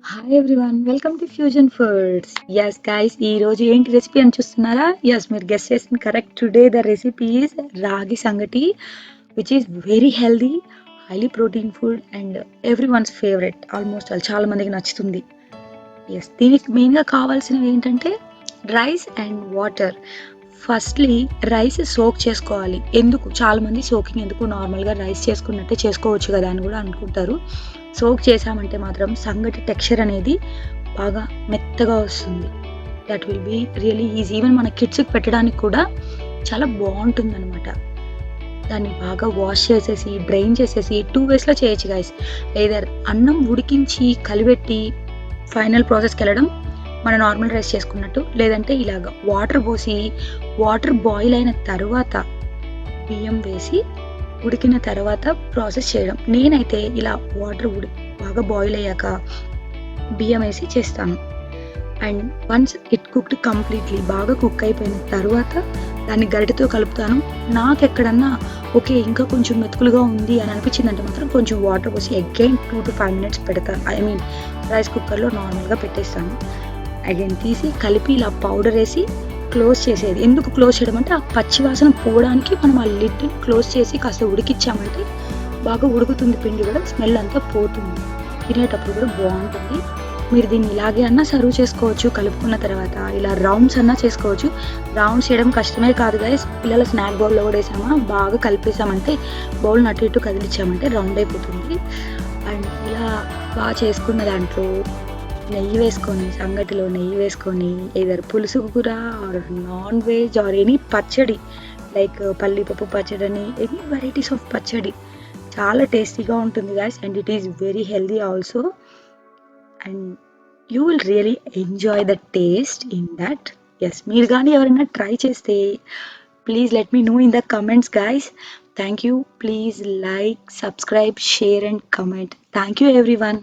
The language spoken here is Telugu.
Hi everyone, welcome to fusion foods. Yes guys, ఈ రోజు ఏంటి రెసిపీ అని చూస్తున్నారా? ఎస్, మీరు గెస్ చేసింది correct. Today the recipe is రాగి సంగటి, which is very healthy, highly protein food and every once favourite. Almost చాలా మందికి నచ్చుతుంది. ఎస్, దీనికి మెయిన్గా కావాల్సినవి ఏంటంటే rice and water. Firstly rice soak చేసుకోవాలి. ఎందుకు చాలామంది సోకింగ్ ఎందుకు, నార్మల్గా రైస్ చేసుకున్నట్టే చేసుకోవచ్చు కదా అని కూడా అనుకుంటారు. సోక్ చేసామంటే మాత్రం సంగటి టెక్స్చర్ అనేది బాగా మెత్తగా వస్తుంది. That will be really easy. Even మన కిడ్స్కి పెట్టడానికి కూడా చాలా బాగుంటుంది అనమాట. దాన్ని బాగా వాష్ చేసేసి డ్రైన్ చేసేసి 2 వేస్లో చేయొచ్చు గైస్. లేదా అన్నం ఉడికించి కలిపెట్టి ఫైనల్ ప్రాసెస్కి వెళ్ళడం, మన నార్మల్ రైస్ చేసుకున్నట్టు. లేదంటే ఇలాగ వాటర్ పోసి వాటర్ బాయిల్ అయిన తర్వాత బియ్యం వేసి ఉడికిన తర్వాత ప్రాసెస్ చేయడం. నేనైతే ఇలా వాటర్ బాగా బాయిల్ అయ్యాక బియ్యం వేసి చేస్తాను. And once it cooked completely, బాగా కుక్ అయిపోయిన తర్వాత దాన్ని గరిటెతో కలుపుతాను. నాకు ఎక్కడన్నా ఓకే ఇంకా కొంచెం మెతుకులుగా ఉంది అని అనిపించిందంటే మాత్రం కొంచెం వాటర్ పోసి అగైన్ 2 to 5 minutes పెడతాను. ఐ మీన్ రైస్ కుక్కర్లో నార్మల్గా పెట్టేస్తాను. అగైన్ తీసి కలిపి ఇలా పౌడర్ వేసి క్లోజ్ చేసేది. ఎందుకు క్లోజ్ చేయడం అంటే ఆ పచ్చి వాసన పోవడానికి మనం ఆ లిడ్ క్లోజ్ చేసి కాస్త ఉడికిచ్చామంటే బాగా ఉడుకుతుంది, పిండి కూడా స్మెల్ అంతా పోతుంది, తినేటప్పుడు కూడా బాగుంటుంది. మీరు దీన్ని ఇలాగే అన్నా సర్వ్ చేసుకోవచ్చు. కలుపుకున్న తర్వాత ఇలా రౌండ్స్ అన్నా చేసుకోవచ్చు. రౌండ్స్ చేయడం కష్టమే కాదు గైస్. పిల్లల స్నాక్ బౌల్లో కూడా వేసామా, బాగా కలిపేసామంటే బౌల్ అటు ఇటు కదిలిచ్చామంటే రౌండ్ అయిపోతుంది. అండ్ ఇలా బాగా చేసుకున్న దాంట్లో నెయ్యి వేసుకొని, సంగటిలో నెయ్యి వేసుకొని, ఏదర్ పులుసు కూర or non veg or any పచ్చడి లైక్ పల్లిపప్పు పచ్చడి అని, ఎనీ వెరైటీస్ ఆఫ్ పచ్చడి చాలా టేస్టీగా ఉంటుంది guys. And it is very healthy also. And you will really enjoy the taste in that. Yes, మీరు కానీ ఎవరైనా ట్రై చేస్తే please let me know in the comments guys. Thank you. Please like, subscribe, share and comment. Thank you everyone.